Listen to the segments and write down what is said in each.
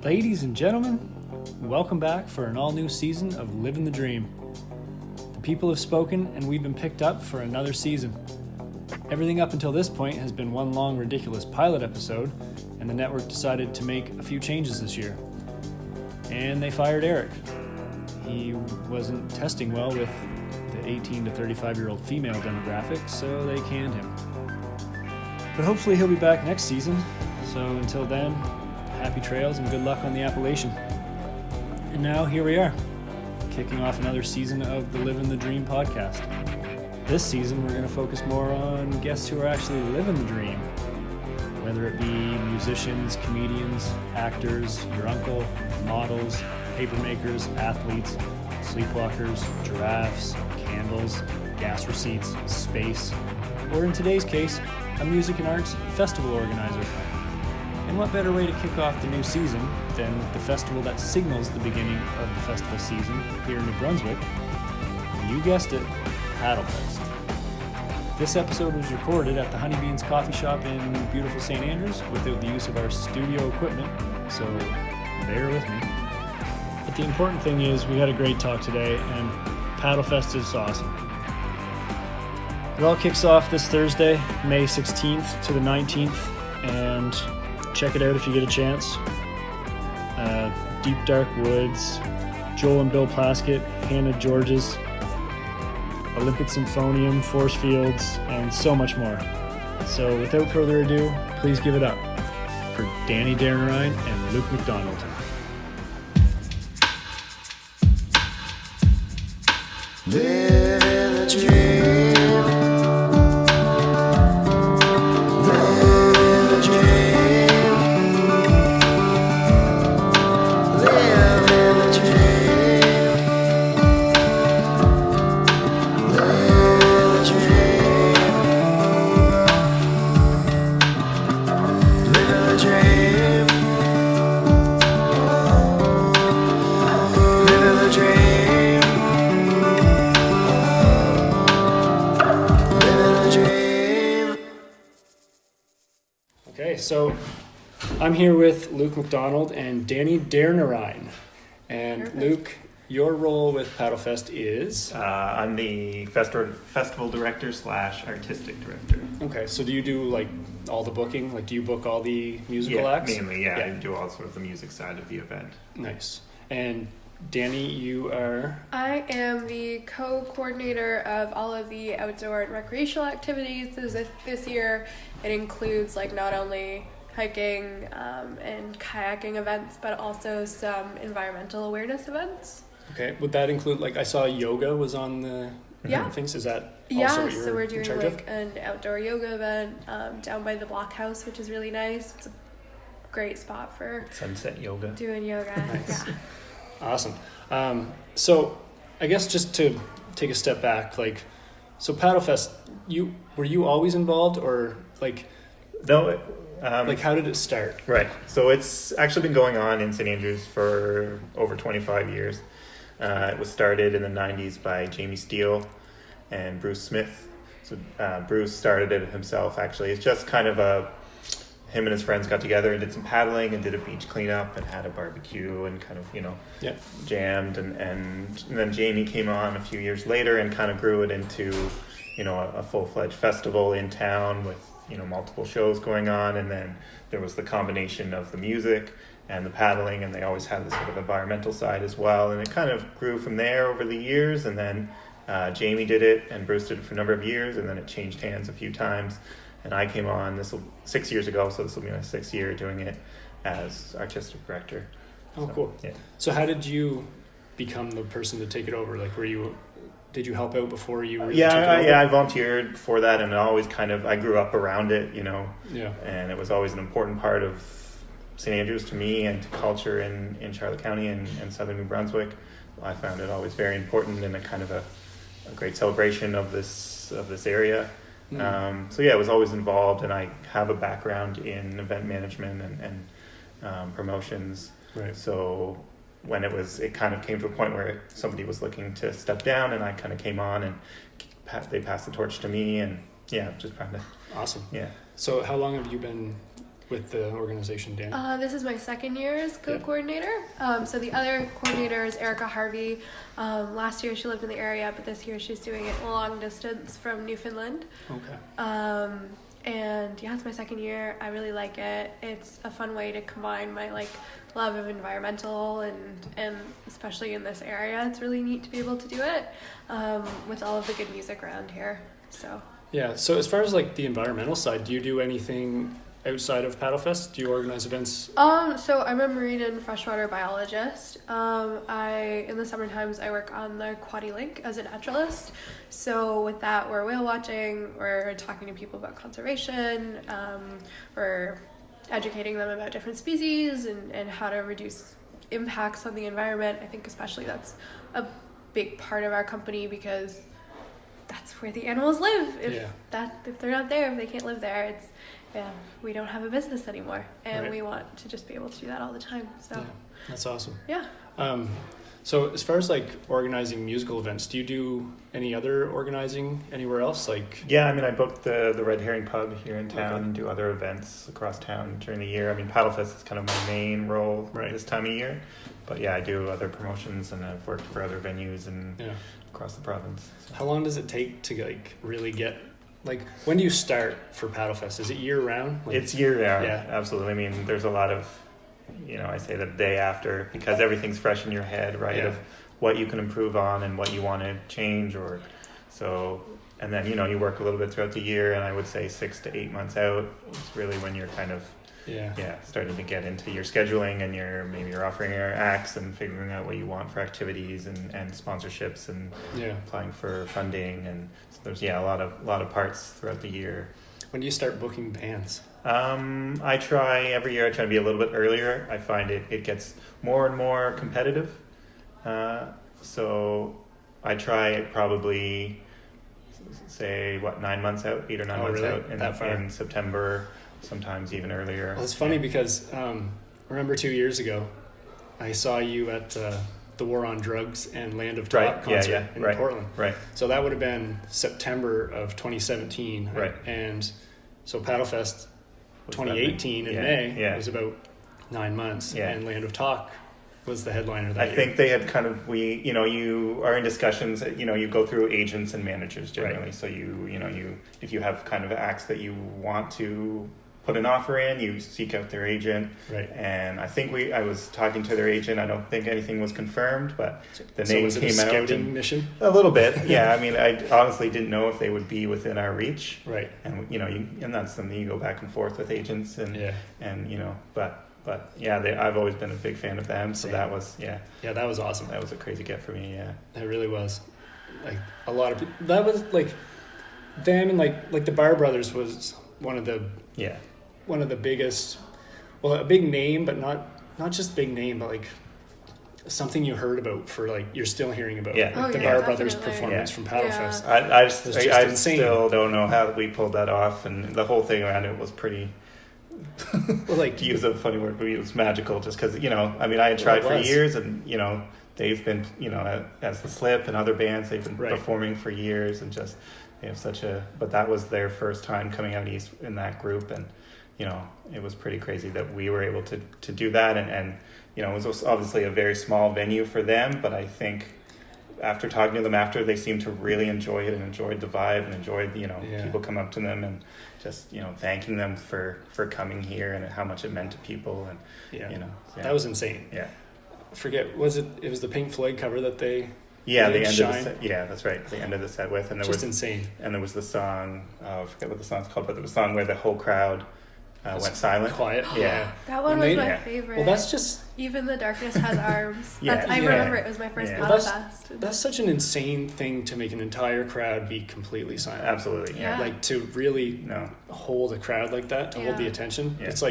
Ladies and gentlemen, welcome back for an all-new season of Living the Dream. The people have spoken and we've been picked up for another season. Everything up until this point has been one long ridiculous pilot episode, and the network decided to make a few changes this year. And they fired Eric. He wasn't testing well with the 18 to 35-year-old female demographic, so they canned him. But hopefully he'll be back next season, so until then, happy trails and good luck on the Appalachian. And now here we are, kicking off another season of the Living the Dream podcast. This season we're going to focus more on guests who are actually living the dream, whether it be musicians, comedians, actors, your uncle, models, paper makers, athletes, sleepwalkers, giraffes, candles, gas receipts, space, or in today's case, a music and arts festival organizer. And what better way to kick off the new season than the festival that signals the beginning of the festival season here in New Brunswick? You guessed it, Paddlefest. This episode was recorded at the Honeybeans coffee shop in beautiful St. Andrews without the use of our studio equipment, so bear with me. But the important thing is we had a great talk today, and Paddlefest is awesome. It all kicks off this Thursday, May 16th to the 19th, and check it out if you get a chance. Deep Dark Woods, Joel and Bill Plaskett, Hannah Georgas, Olympic Symphonium, Force Fields, and so much more. So without further ado, please give it up for Danielle Deonarine and Luke Macdonald. Living the dream. So I'm here with Luke Macdonald and Danielle Deonarine. And perfect. Luke, your role with Paddlefest is? I'm the festival director / artistic director. Okay, so do you do like all the booking? Like do you book all the musical acts? Mainly, yeah. I do all sort of the music side of the event. Nice. And Danny, you are? I am the co-coordinator of all of the outdoor and recreational activities this year. It includes like not only hiking and kayaking events, but also some environmental awareness events. Okay, would that include, like I saw yoga was on the things? Is that also what you're so we're doing like of? an outdoor yoga event down by the Blockhouse, which is really nice. It's a great spot for sunset yoga. Doing yoga. Nice. Yeah. Awesome. So I guess just to take a step back, like, so Paddlefest, were you always involved, or like, no, like how did it start? Right. So it's actually been going on in St. Andrews for over 25 years. It was started in the 90s by Jamie Steele and Bruce Smith. So Bruce started it himself, actually. It's just kind of him and his friends got together and did some paddling and did a beach cleanup and had a barbecue and kind of, jammed. And then Jamie came on a few years later and kind of grew it into, a full-fledged festival in town with, multiple shows going on. And then there was the combination of the music and the paddling, and they always had the sort of environmental side as well. And it kind of grew from there over the years. And then Jamie did it and Bruce did it for a number of years, and then it changed hands a few times. And I came on 6 years ago, so this will be my 6th year doing it as artistic director. Oh, so, cool. Yeah. So how did you become the person to take it over? Like, did you help out before you were took it over? I volunteered for that, and always I grew up around it, Yeah. And it was always an important part of St. Andrews to me and to culture in Charlotte County and southern New Brunswick. I found it always very important and a kind of a great celebration of this area. I was always involved, and I have a background in event management and promotions. Right. So when it kind of came to a point where somebody was looking to step down, and I kind of came on, and they passed the torch to me, and just trying to. Awesome. Yeah. So how long have you been with the organization, Dan? This is my second year as co-coordinator. So the other coordinator is Erica Harvey. Last year she lived in the area, but this year she's doing it long distance from Newfoundland. Okay. And yeah, it's my second year. I really like it. It's a fun way to combine my love of environmental and especially in this area, it's really neat to be able to do it with all of the good music around here. So yeah. So as far as the environmental side, do you do anything outside of Paddlefest? Do you organize events? So I'm a marine and freshwater biologist. In the summer times I work on the Quaddy Link as a naturalist. So with that, we're whale watching, we're talking to people about conservation, we're educating them about different species and how to reduce impacts on the environment. I think especially that's a big part of our company because that's where the animals live. If they're not there, if they can't live there, we don't have a business anymore, and we want to just be able to do that all the time. So yeah, that's awesome. Yeah. So as far as organizing musical events, do you do any other organizing anywhere else? Yeah, I booked the Red Herring Pub here in town and do other events across town during the year. Paddlefest is kind of my main role this time of year, but yeah, I do other promotions and I've worked for other venues and across the province. So. How long does it take to really get? When do you start for Paddlefest? Is it year round? It's year round. Yeah, absolutely. There's a lot of, I say the day after because everything's fresh in your head, right? Yeah. Of what you can improve on and what you want to change and then, you work a little bit throughout the year, and I would say 6 to 8 months out is really when you're kind of, starting to get into your scheduling and maybe you're offering your acts and figuring out what you want for activities and sponsorships and applying for funding. And so there's, a lot of parts throughout the year. When do you start booking bands? I try every year. I try to be a little bit earlier. I find it gets more and more competitive. So I try probably say 9 months out, 8 or 9 months out in September, sometimes even earlier. Well, it's funny because remember 2 years ago, I saw you at the War on Drugs and Land of Talk concert in Portland. Right. So that would have been September of 2017. Right. And so Paddlefest 2018 in May was about 9 months, and Land of Talk was the headliner that year. I think they had kind of, you are in discussions, you go through agents and managers generally. So you if you have kind of acts that you want to put an offer in, you seek out their agent. Right. And I think I was talking to their agent. I don't think anything was confirmed, but the name was it came a out. Scouting mission? A little bit, yeah. I honestly didn't know if they would be within our reach. Right. And and that's something you go back and forth with agents but I've always been a big fan of them. So that was that was awesome. That was a crazy get for me. Yeah. It really was. A lot of people. That was them and the Bar Brothers was one of the biggest, a big name, but not just big name, but something you heard about for you're still hearing about. Yeah. The Bar Brothers performance from Paddlefest. Yeah. I still don't know how we pulled that off, and the whole thing around it was pretty. To use a funny word, but it was magical. Just because I had tried for years, and they've been as the Slip and other bands, they've been performing for years, and just they have but that was their first time coming out east in that group, and it was pretty crazy that we were able to do that, and it was obviously a very small venue for them, but I think after talking to them after, they seemed to really enjoy it and enjoyed the vibe and enjoyed people come up to them and just thanking them for coming here and how much it meant to people, and that was insane. Forget, was it was the Pink Floyd cover that they the end of the set, that's right, the end of the set with, and there was insane, and there was the song, I forget what the song's called, but there was a song where the whole crowd went silent. Quiet. That one was my favorite. Well, that's just... Even the Darkness Has Arms. I remember it was my first Paddlefest. That's such an insane thing to make an entire crowd be completely silent. Absolutely, to really hold a crowd like that, to hold the attention. Yeah. It's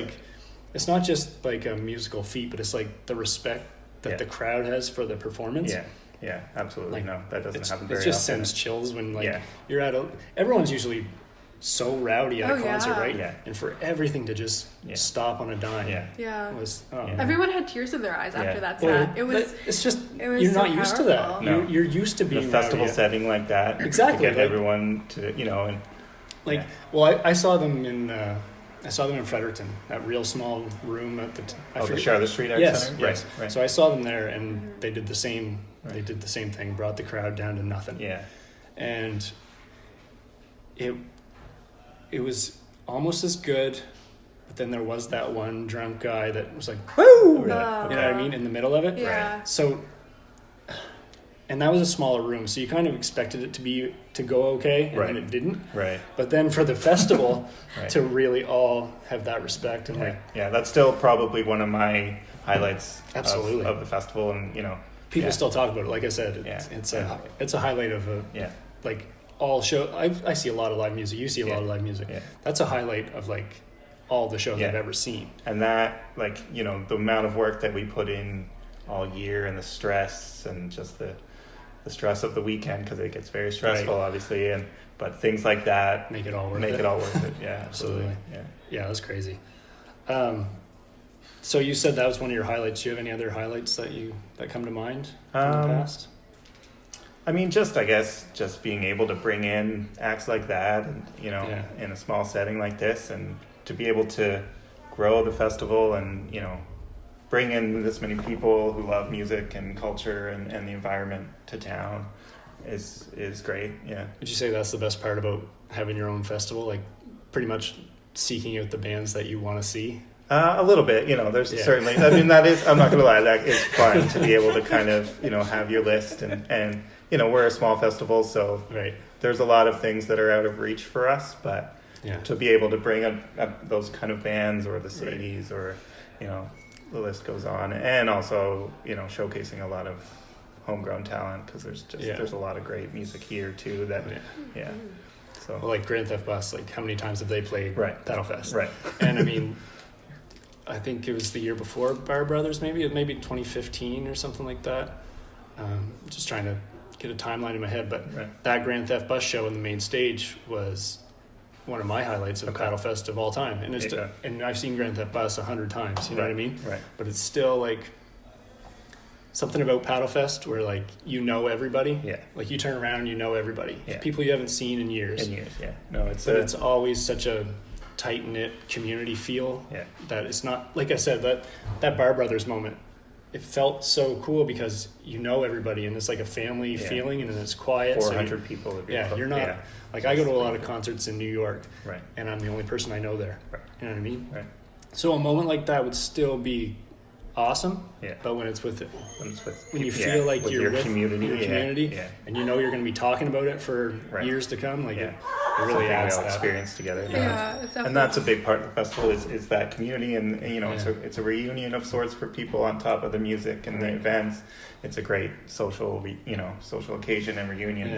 it's not just a musical feat, but it's the respect that the crowd has for the performance. Yeah, absolutely. No, that doesn't happen very often. It just sends chills when you're at everyone's usually so rowdy at a concert, right? Yeah. And for everything to just stop on a dime. Was everyone had tears in their eyes after that set. You're not used to that. No. You're used to being a festival setting like that. Exactly. To get everyone to and I saw them in I saw them in Fredericton, that real small room at the The Charlotte Street Arts yes, Center? Yes. Right. So I saw them there, and they did the same. Right. They did the same thing. Brought the crowd down to nothing. Yeah. And it was almost as good, but then there was that one drunk guy that was like, "Woo!" You know what I mean? In the middle of it. Yeah. Right. So, and that was a smaller room, so you kind of expected it to go okay, and then it didn't. Right. But then for the festival, Right. to really all have that respect and like, Yeah, that's still probably one of my highlights Absolutely. of the festival, and people still talk about it. Like I said, it's a highlight of like all show. I see a lot of live music. You see a lot of live music. Yeah. That's a highlight of like all the shows I've ever seen. And that, like, the amount of work that we put in all year, and the stress, and just the stress of the weekend, because it gets very stressful, obviously, but things like that make it all worth it. Yeah, absolutely. Yeah, that's crazy. So you said that was one of your highlights. Do you have any other highlights that come to mind from the past? I mean, I guess being able to bring in acts like that, and in a small setting like this, and to be able to grow the festival, and bring in this many people who love music and culture and the environment to town is great. Yeah. Would you say that's the best part about having your own festival? Like, pretty much seeking out the bands that you want to see? A little bit, there's certainly, I mean, that is, I'm not going to lie, that is fun to be able to kind of, have your list, and we're a small festival, so there's a lot of things that are out of reach for us, but to be able to bring up those kind of bands, or the Sadies, or, the list goes on, and also, showcasing a lot of homegrown talent, because there's a lot of great music here too that, so. Well, like Grand Theft Bus, like how many times have they played Paddlefest? Right. And I mean, I think it was the year before Bar Brothers, maybe 2015 or something like that. Just trying to get a timeline in my head, but that Grand Theft Bus show in the main stage was one of my highlights of Paddlefest of all time, and and I've seen Grand Theft Bus 100 times. You know what I mean? Right. But it's still like something about Paddlefest where like everybody. Yeah. Like you turn around, everybody. Yeah. People you haven't seen in years. No, it's always such a tight knit community feel. Yeah. That it's not, like I said, that Bar Brothers moment. It felt so cool because everybody, and it's like a family feeling, and it's quiet. 400 people. You're not like, I go to a lot of concerts in New York, and I'm the only person I know there. Right. You know what I mean? Right. So a moment like that would still be awesome. Yeah. But when it's with when you yeah, feel like with you're your with community, your community, and you're going to be talking about it for years to come, like it really adds that experience together. And that's a big part of the festival is that community, and it's a reunion of sorts for people on top of the music and the events. It's a great social occasion and reunion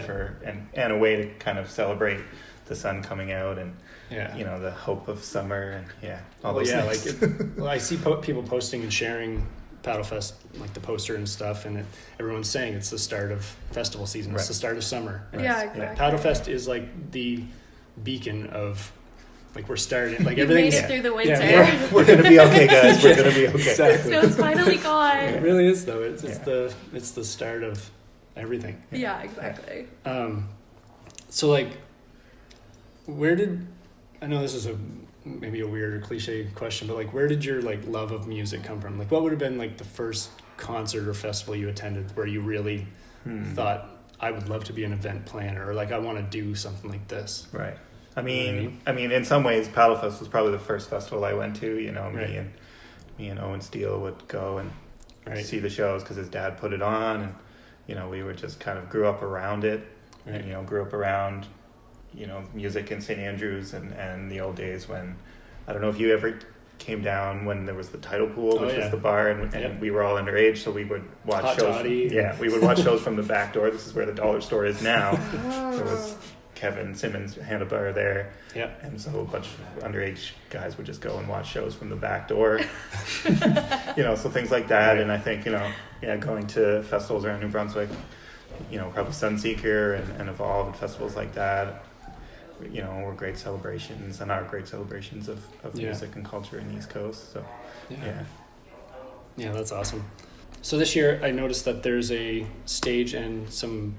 and a way to kind of celebrate the sun coming out, and the hope of summer, and all those things. I see people posting and sharing Paddlefest, like the poster and stuff, and everyone's saying it's the start of festival season. It's the start of summer. Exactly. Paddlefest is like the beacon of, like, we're starting, like, you everything's made it through the winter. We're gonna be okay, guys. We're gonna be okay. Exactly. So it's finally gone. It really is, though. It's the start of everything. Yeah, exactly. So like, I know this is maybe a weird or cliche question, but like, where did your like love of music come from? Like, what would have been like the first concert or festival you attended where you really thought, I would love to be an event planner, or like, I want to do something like this? Right. I mean, in some ways, Paddlefest was probably the first festival I went to. Me and Owen Steele would go and see the shows because his dad put it on, and we would just kind of grew up around it, and grew up around music in St. Andrews and the old days when, I don't know if you ever came down when there was the tidal pool, which was the bar, and we were all underage, so we would watch shows. We would watch shows from the back door. This is where the dollar store is now. There was Kevin Simmons handlebar there, and so a bunch of underage guys would just go and watch shows from the back door. So things like that, and I think going to festivals around New Brunswick, probably Sunseeker and Evolve and festivals like that, were great celebrations, and are great celebrations of music and culture in the East Coast. So that's awesome. So this year I noticed that there's a stage and some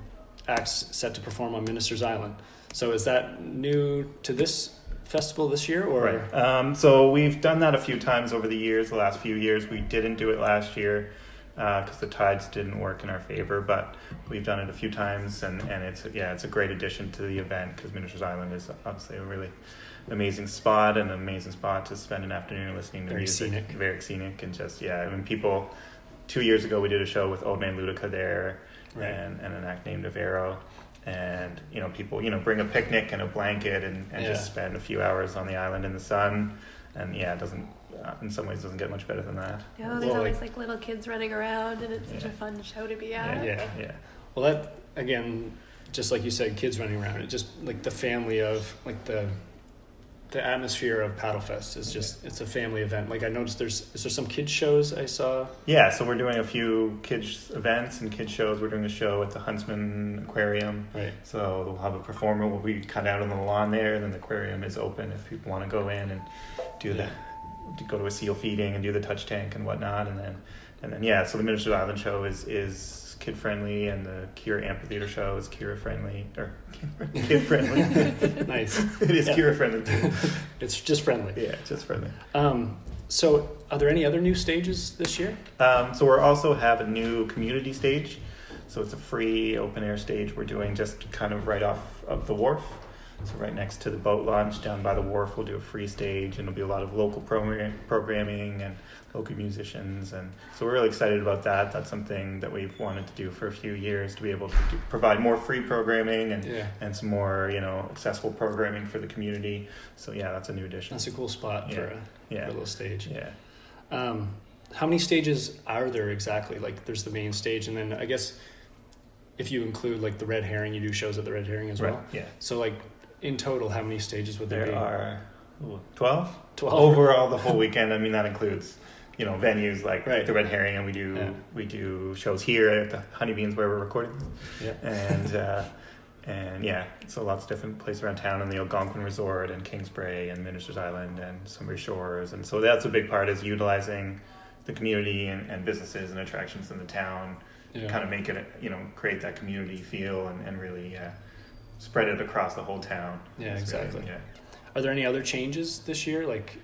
acts set to perform on Minister's Island. So is that new to this festival this year, or right? So we've done that a few times over the years. The last few years, we didn't do it last year because the tides didn't work in our favor. But we've done it a few times, and it's a great addition to the event because Minister's Island is obviously a really amazing spot and an amazing spot to spend an afternoon listening to music. Very scenic, and just people. 2 years ago, we did a show with Old Man Ludica there, right. and an act named Avero. And people bring a picnic and a blanket and just spend a few hours on the island in the sun, and it doesn't in some ways doesn't get much better than that. There's always like little kids running around, and it's such a fun show to be at. Yeah. Well, that again, just like you said, kids running around, it just like the family of like the atmosphere of Paddlefest is just it's a family event. Like I noticed is there some kids shows I saw? Yeah, so we're doing a few kids events and kids shows. We're doing a show at the Huntsman Aquarium. Right. So we'll have a performer. We'll be cut out on the lawn there, and then the aquarium is open if people want to go in and do go to a seal feeding and do the touch tank and whatnot, and then so the Minister's Island show is kid friendly, and the Kira Amphitheater show is kid friendly. Nice. It is Kira friendly too. It's just friendly. Yeah, just friendly. So are there any other new stages this year? So we're also have a new community stage. So it's a free open air stage we're doing just kind of right off of the wharf. So right next to the boat launch down by the wharf, we'll do a free stage, and there'll be a lot of local programming and local musicians, and so we're really excited about that. That's something that we've wanted to do for a few years, to be able to provide more free programming and some more accessible programming for the community. So that's a new addition. That's a cool spot for a little stage. Yeah. How many stages are there exactly? Like there's the main stage, and then I guess if you include like the Red Herring, you do shows at the Red Herring as well. Right. Yeah. So like in total, how many stages would there be? There are 12 overall the whole weekend. I mean, that includes venues like the Red Herring, and we do shows here at the Honeybeans where we're recording, and so lots of different places around town, and the Algonquin Resort and Kingsbrae and Minister's Island and Sunbury Shores, and so that's a big part, is utilizing the community and businesses and attractions in the town, kind of make it create that community feel and really spread it across the whole town. Exactly. Are there any other changes this year, like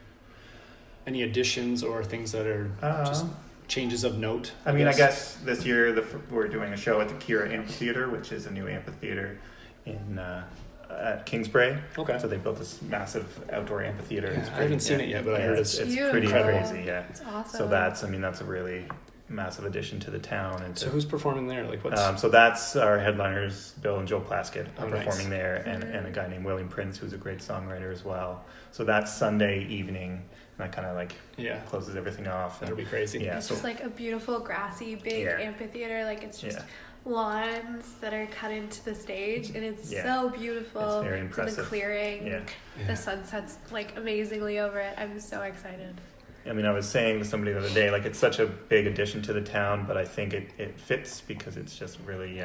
any additions or things that are just changes of note? I mean, I guess this year we're doing a show at the Kira Amphitheater, which is a new amphitheater at Kingsbrae. Okay. So they built this massive outdoor amphitheater. Yeah, I haven't seen it yet, but I heard it's pretty crazy. Yeah. It's awesome. So that's a really massive addition to the town. And so who's performing there? Like what's? So that's our headliners, Bill and Joe Plaskett are performing nice. there, and a guy named William Prince, who's a great songwriter as well. So that's Sunday evening. And that kind of closes everything off. That'll be crazy. Yeah, it's just like a beautiful grassy big amphitheater. Like it's just lawns that are cut into the stage, and it's so beautiful. It's very impressive. It's in the clearing. The sun sets like amazingly over it. I'm so excited. I mean, I was saying to somebody the other day, like, it's such a big addition to the town, but I think it fits because it's just really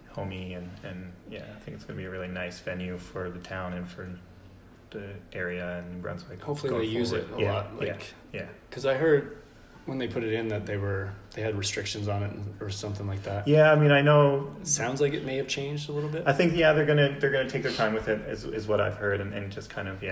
homey, and I think it's going to be a really nice venue for the town and for the area and Brunswick. Hopefully they use it a lot. Because I heard when they put it in that they had restrictions on it or something like that. Yeah, I mean, I know. It sounds like it may have changed a little bit. I think they're gonna take their time with it, is what I've heard, and just kind of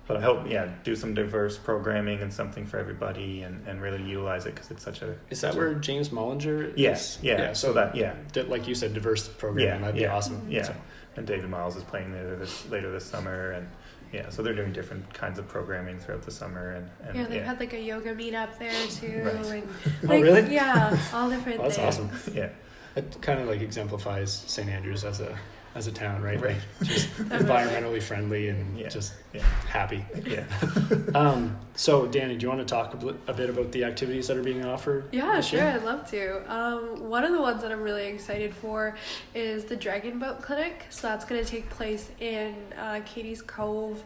But I hope do some diverse programming and something for everybody, and really utilize it because it's such a. Is that where James Mullinger is? Yes. Yeah. So that like you said, diverse programming. That'd be awesome. Yeah. So, and David Miles is playing there later this summer, and so they're doing different kinds of programming throughout the summer, and they've had like a yoga meetup there too, right. and really? Yeah, all different that's things. Awesome. Yeah, it kind of like exemplifies St. Andrews as a town, right? Like just environmentally friendly and just happy. Yeah. So Danny, do you want to talk a bit about the activities that are being offered? Yeah, sure. I'd love to. One of the ones that I'm really excited for is the Dragon Boat Clinic. So that's going to take place in Katie's Cove.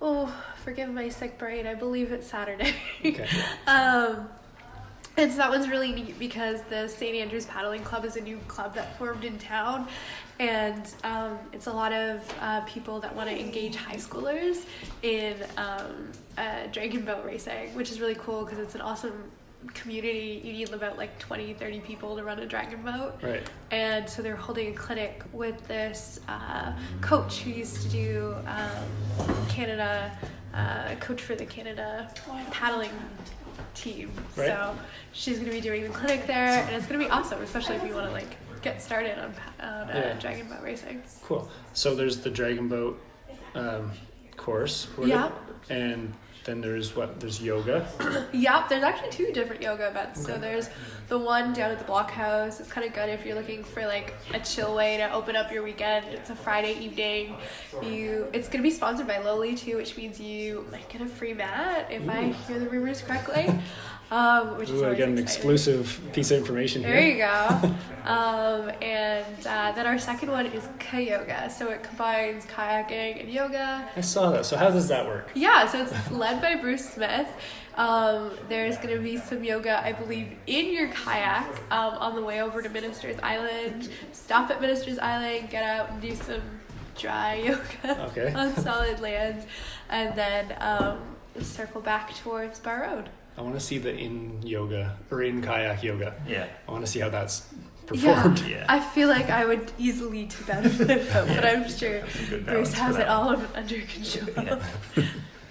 Oh, forgive my sick brain. I believe it's Saturday. Okay. And so that one's really neat because the St. Andrews Paddling Club is a new club that formed in town, and it's a lot of people that want to engage high schoolers in dragon boat racing, which is really cool because it's an awesome community, you need about like 20-30 people to run a dragon boat. Right. And so they're holding a clinic with this coach who used to do Canada, coach for the Canada paddling team. Right. So she's going to be doing the clinic there, and it's going to be awesome, especially if you want to like get started on dragon boat racing. Cool. So there's the dragon boat course. Yeah. And then there's yoga. Yeah, there's actually 2 different yoga events. Okay. So there's the one down at the Blockhouse. It's kind of good if you're looking for like a chill way to open up your weekend. It's a Friday evening. It's going to be sponsored by Loli too, which means you might get a free mat if I hear the rumors correctly. Which is I get an exclusive piece of information here. There you go. And then our second one is Yoga. So it combines kayaking and yoga. I saw that. So how does that work? Yeah, so it's led by Bruce Smith. There's going to be some yoga, I believe, in your kayak on the way over to Minister's Island. Stop at Minister's Island, get out and do some dry yoga on solid land, and then circle back towards Bar Road. I want to see the in yoga or in kayak yoga. Yeah. I want to see how that's performed. Yeah. I feel like I would easily to benefit from, but I'm sure Bruce has it all under control. Yeah.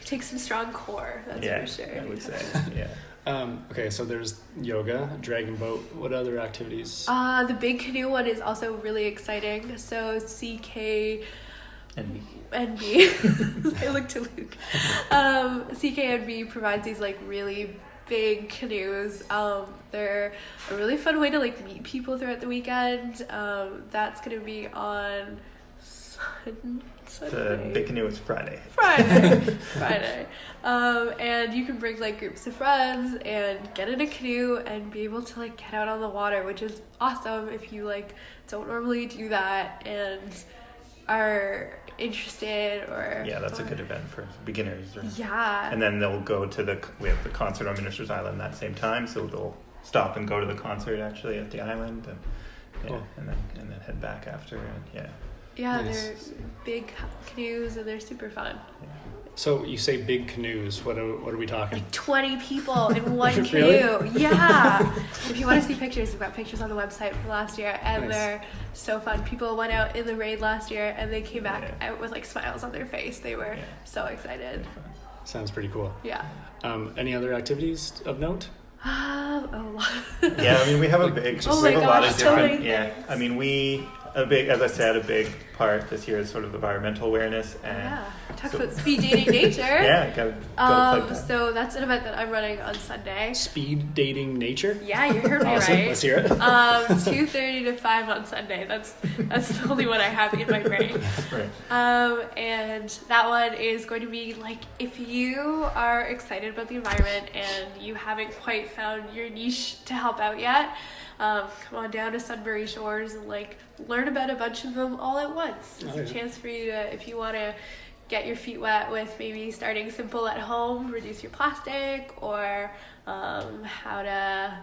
Take some strong core, that's for sure. I would say. Yeah. Okay, so there's yoga, dragon boat. What other activities? The big canoe one is also really exciting. So CK NB. I look to Luke. CKNB provides these like really big canoes. They're a really fun way to like meet people throughout the weekend. That's gonna be on Sunday. The big canoe is Friday. Friday. And you can bring like groups of friends and get in a canoe and be able to like get out on the water, which is awesome if you like don't normally do that and are interested or that's a good event for beginners. And then they'll go to we have the concert on Minister's Island that same time, so they'll stop and go to the concert actually at the island and then head back after nice. They're big canoes and they're super fun. So you say big canoes, what are we talking? Like 20 people in one canoe. Really? Yeah. If you want to see pictures, we've got pictures on the website from last year, and nice. They're so fun. People went out in the rain last year and they came back out with like smiles on their face. They were so excited. Sounds pretty cool. Yeah. Any other activities of note? A lot. I mean, we have a big, oh we have my a lot gosh, of so different, many things. I mean, as I said, a big part this year is sort of environmental awareness and talk about speed dating nature. Gotta plug that. So that's an event that I'm running on Sunday. Speed dating nature. Yeah, you heard me awesome. right. Let's hear it. 2:30 to 5 on Sunday. That's the only one I have in my brain. Right. And that one is going to be like if you are excited about the environment and you haven't quite found your niche to help out yet. Come on down to Sudbury Shores and like learn about a bunch of them all at once. It's a chance for you to, if you want to get your feet wet with maybe starting simple at home, reduce your plastic, or how to,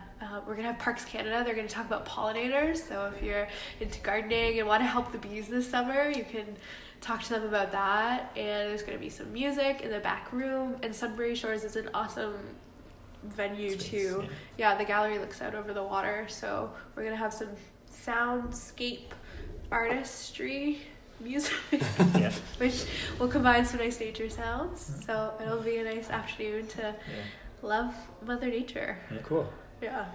we're going to have Parks Canada. They're going to talk about pollinators. So if you're into gardening and want to help the bees this summer, you can talk to them about that. And there's going to be some music in the back room. And Sudbury Shores is an awesome venue too. The gallery looks out over the water, so we're gonna have some soundscape artistry music which will combine some nice nature sounds, so it'll be a nice afternoon to love Mother Nature. Cool. I'm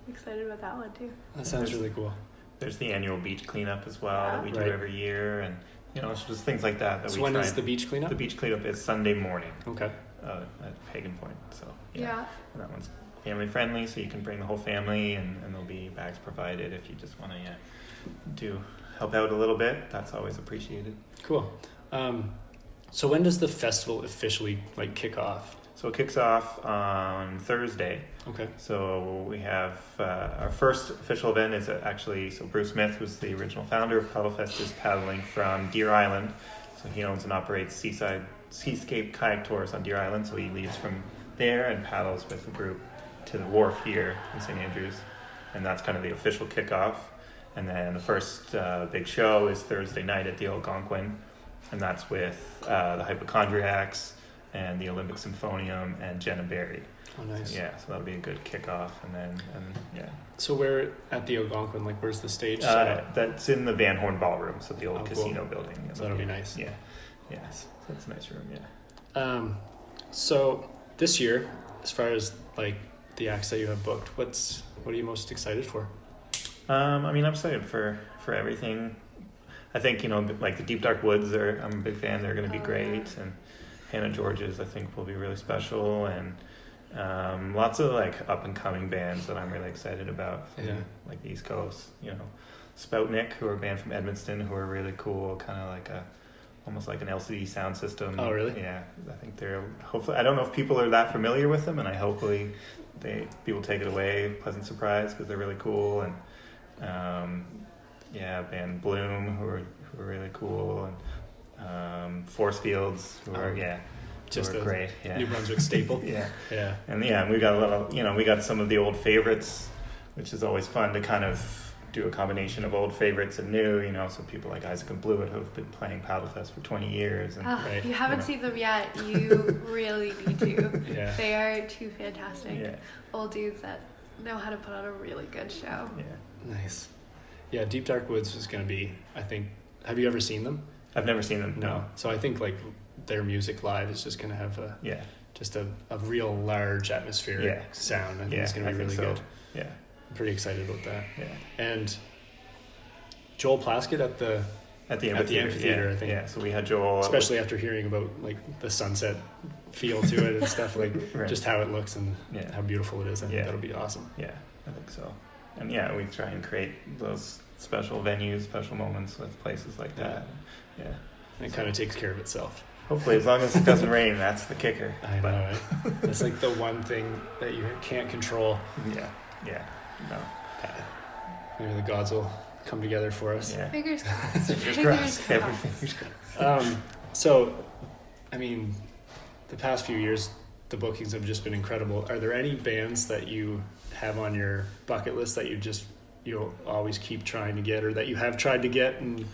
excited about that one too. That sounds really cool. There's the annual beach cleanup as well that we do every year, and it's just things like that so when is the beach cleanup? The beach cleanup is Sunday morning. Okay. At Pagan Point, so and that one's family friendly, so you can bring the whole family, and there'll be bags provided if you just want to help out a little bit. That's always appreciated. Cool. So when does the festival officially kick off? So it kicks off on Thursday. Okay. So we have our first official event is so Bruce Smith, who's the original founder of Paddlefest, is paddling from Deer Island. So he owns and operates Seascape kayak tours on Deer Island. So he leaves from there and paddles with the group to the wharf here in St. Andrews. And that's kind of the official kickoff. And then the first big show is Thursday night at the Algonquin. And that's with the Hypochondriacs, and the Olympic Symphonium and Jenna Barry. Oh, nice. So, yeah, so that'll be a good kickoff, and yeah. So where at the Algonquin, like where's the stage set up? That's in the Van Horn Ballroom, so the old cool. casino building. So that'll be nice. Yeah, yeah. So that's a nice room. Yeah. So this year, as far as like the acts that you have booked, what are you most excited for? I mean, I'm excited for everything. I think, like the Deep Dark Woods I'm a big fan. They're going to be great, and Hannah Georges I think will be really special, and lots of like up and coming bands that I'm really excited about from like the East Coast. Spoutnique, who are a band from Edmonton, who are really cool, kind of like almost like an LCD sound system. Oh, really? Yeah, I think hopefully, I don't know if people are that familiar with them, and hopefully people take it away, pleasant surprise, because they're really cool. And band Bleum, who are really cool, and Force Fields, who are just a great, New Brunswick staple. yeah, and we got a lot of, we got some of the old favorites, which is always fun to kind of do a combination of old favorites and new, so people like Isaac and Blewett, who've been playing Paddlefest for 20 years. And if you haven't seen them yet, you really need to. Yeah. They are two fantastic old dudes that know how to put on a really good show. Yeah. Nice. Yeah, Deep Dark Woods is going to be, I think, have you ever seen them? I've never seen them. No. So I think like their music live is just going to have just a real large atmospheric sound. I think it's going to be really good. Yeah. I'm pretty excited about that. Yeah. And Joel Plaskett at the amphitheater, I think. Yeah, so we had Joel. Especially after hearing about like the sunset feel to it and stuff, like just how it looks and how beautiful it is. I think that'll be awesome. Yeah, I think so. And we try and create those special venues, special moments with places like that. Yeah. And it kind of takes care of itself. Hopefully, as long as it doesn't rain, that's the kicker. I know, right? That's like the one thing that you can't control. Yeah. No. Maybe the gods will come together for us. Yeah. Fingers crossed. Fingers crossed. So, I mean, the past few years, the bookings have just been incredible. Are there any bands that you have on your bucket list that you'll always keep trying to get, or that you have tried to get? And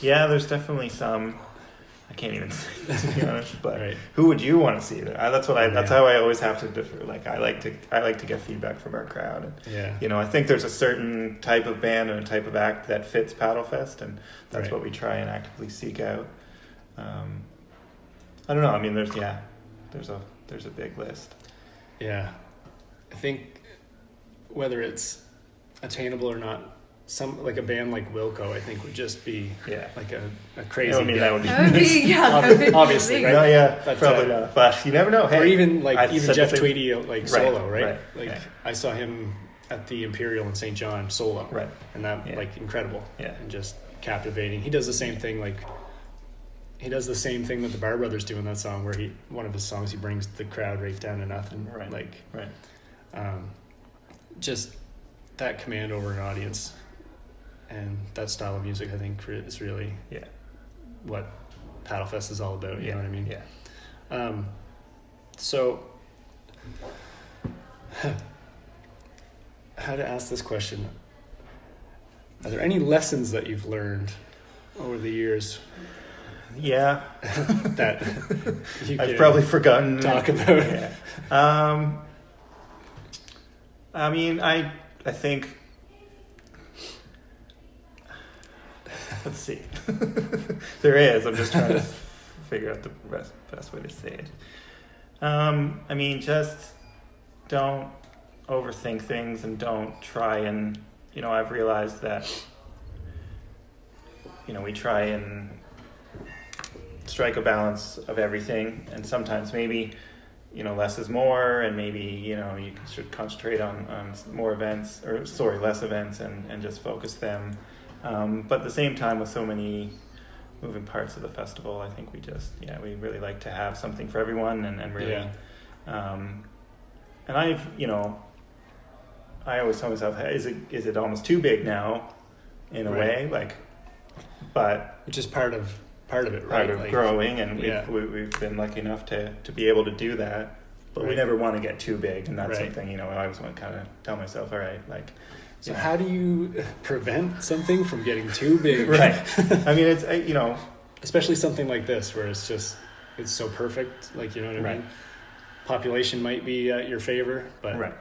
there's definitely some. I can't even say, to be honest, but who would you want to see? That's how I always have to differ. Like I like to get feedback from our crowd, and I think there's a certain type of band and a type of act that fits Paddlefest, and that's what we try and actively seek out. I don't know. I mean, there's a big list. Yeah, I think whether it's attainable or not, some like a band like Wilco, I think would just be like a crazy. That would be obviously, right? No, yeah, but, probably not. But you never know. Hey, or even Jeff Tweedy solo, right? Like I saw him at the Imperial in St. John solo, right? And that incredible, and just captivating. He does the same thing that the Bar Brothers do in that song, where one of his songs he brings the crowd right down to nothing, just that command over an audience. And that style of music, I think, is really what Paddlefest is all about. You know what I mean? Yeah. So, how to ask this question? Are there any lessons that you've learned over the years? Yeah. That I've probably forgotten. Talk about. Yeah. I mean, I think. Let's see. There is. I'm just trying to figure out the best way to say it. I mean, just don't overthink things, and don't try and, I've realized that, we try and strike a balance of everything, and sometimes maybe, less is more, and maybe, you should concentrate on less events and just focus them. But at the same time, with so many moving parts of the festival, I think we really like to have something for everyone, and really, and I always tell myself, hey, is it almost too big now, in a way, but which is part of it, right? Part of growing, and we've been lucky enough to be able to do that, but we never want to get too big, and that's something, I always want to kind of tell myself, all right, So how do you prevent something from getting too big? Right. I mean, it's, especially something like this, where it's just, it's so perfect. Like, you know what I Right. mean? Population might be at your favor, but Right.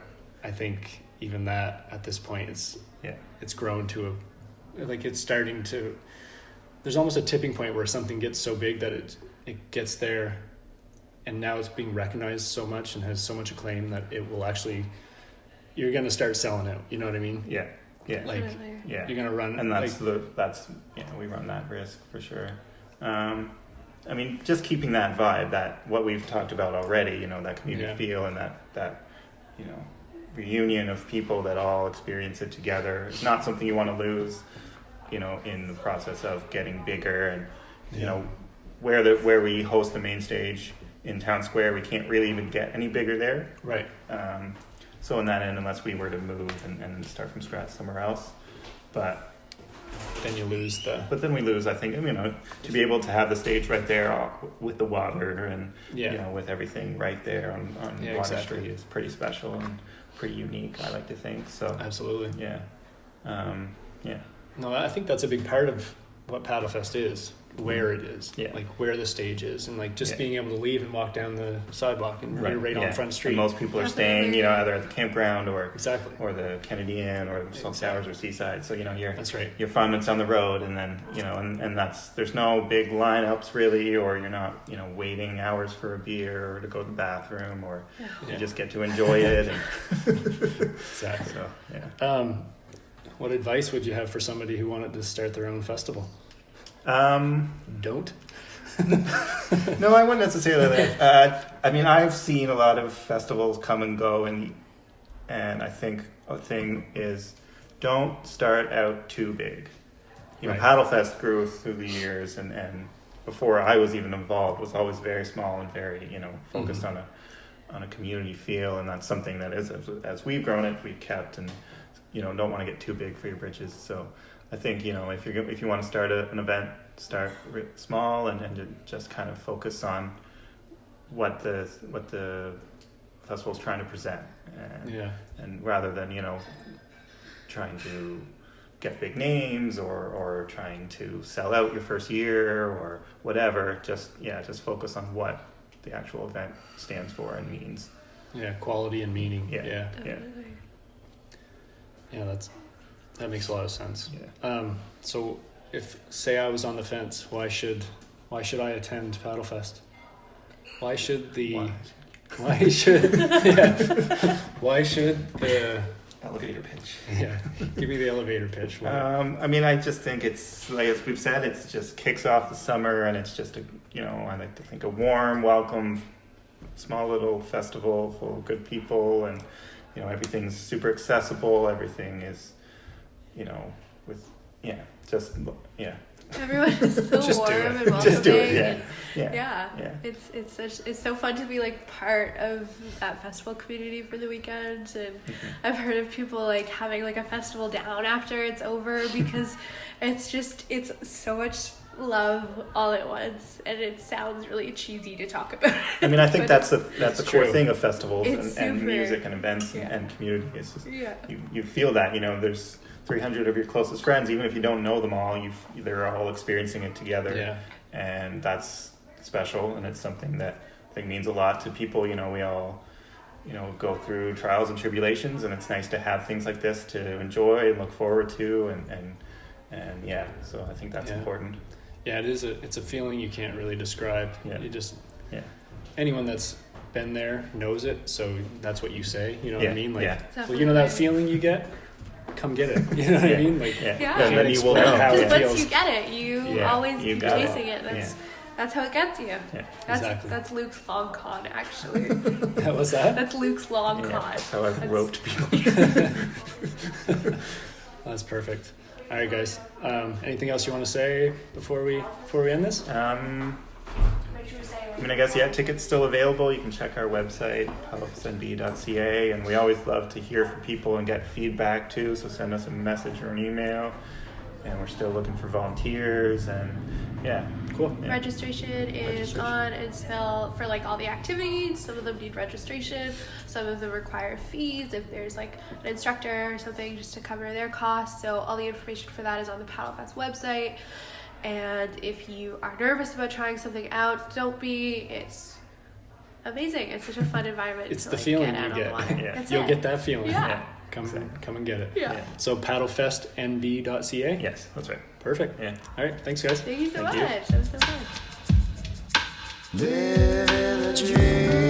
I think even that at this point Yeah. it's grown to it's starting to, there's almost a tipping point where something gets so big that it gets there, and now it's being recognized so much and has so much acclaim that it will actually, you're going to start selling out, you know what I mean? Yeah. Yeah. Like, Definitely. Yeah. you're going to run, And that's like, we run that risk for sure. I mean, just keeping that vibe, that what we've talked about already, you know, that community Yeah. feel and that you know, reunion of people that all experience it together. It's not something you want to lose, you know, in the process of getting bigger. And you know, where we host the main stage in Town Square, we can't really even get any bigger there. right. So in that end, unless we were to move and start from scratch somewhere else, but Then you lose then we lose, I think, you know, to be able to have the stage right there with the water and Yeah. you know, with everything right there on Yeah, Water exactly. Street is pretty special and pretty unique, I like to think. So Absolutely. yeah. Yeah. No, I think that's a big part of what Paddlefest is, where it is, Yeah. like where the stage is, and like just Yeah. being able to leave and walk down the sidewalk and you're right yeah. on Front Street. And most people are staying, you know, either at the campground or Exactly. the Kennedy Inn or Salt Towers or Seaside. So you know, That's right. you're 5 minutes down the road, and then you know, and there's no big lineups really, or you're not, you know, waiting hours for a beer or to go to the bathroom, or Yeah. you just get to enjoy it. And Exactly. so yeah. What advice would you have for somebody who wanted to start their own festival? Don't. No, I wouldn't necessarily. I mean, I've seen a lot of festivals come and go, and I think a thing is don't start out too big. You know, Right. Paddlefest grew through the years, and before I was even involved, was always very small and very, you know, focused Mhm. on a community feel, and that's something that is, as we've grown it, we've kept, and you know, don't want to get too big for your britches. So I think, you know, if you want to start an event, start small and to just kind of focus on what the festival's trying to present, and rather than, you know, trying to get big names or trying to sell out your first year or whatever, just focus on what the actual event stands for and means. Yeah, quality and meaning. Yeah. Yeah, Definitely. that makes a lot of sense. Yeah. So if, say I was on the fence, why should I attend Paddlefest? Why should the Elevator pitch. yeah, give me the elevator pitch. I mean, I just think it's, like as we've said, it's just kicks off the summer, and it's just I like to think a warm welcome, small little festival full of good people, and you know, everything's super accessible. Everything is, you know, Everyone is so Just do warm it. and welcoming. Just do it. and- Yeah. It's so fun to be like part of that festival community for the weekend, and I've heard of people like having like a festival down after it's over because it's so much love all at once, and it sounds really cheesy to talk about. I mean, I think but that's the core true. thing of festivals It's and super- music and events yeah. and community. It's just, yeah. you feel that, you know, there's 300 of your closest friends, even if you don't know them all, they're all experiencing it together. Yeah. And that's special, and it's something that I think means a lot to people. You know, we all, you know, go through trials and tribulations, and it's nice to have things like this to enjoy and look forward to, and yeah, so I think that's important. Yeah, it's a feeling you can't really describe. Yeah. Anyone that's been there knows it, so that's what you say, you know what I mean? Like, yeah. well, you know that feeling you get? Come get it. You know what I mean? Like, Yeah. Yeah. And then you will know. How it Because once feels. you get it, you always you keep got it. chasing it. That's how it gets you. Yeah. That's Exactly. that's Luke's long con, actually. What was that? That's Luke's long Yeah, con. that's how I've That's- roped people. That's perfect. All right, guys. Anything else you want to say before we end this? I mean, I guess, tickets still available. You can check our website, paddlefestnb.ca, and we always love to hear from people and get feedback too, so send us a message or an email. And we're still looking for volunteers, and Cool. Yeah. Registration is on until for like all the activities. Some of them need registration. Some of them require fees if there's like an instructor or something just to cover their costs. So all the information for that is on the Paddlefest website. And if you are nervous about trying something out, don't be. It's amazing. It's such a fun environment. It's to, the like, feeling get out you on the get. water. Yeah. That's You'll it. get that feeling. Yeah. Come and get it. Yeah. So paddlefestnb.ca. Yes, that's right. Perfect. Yeah. All right. Thanks, guys. Thank you so Thank much. you. That was so fun. Live in the dream.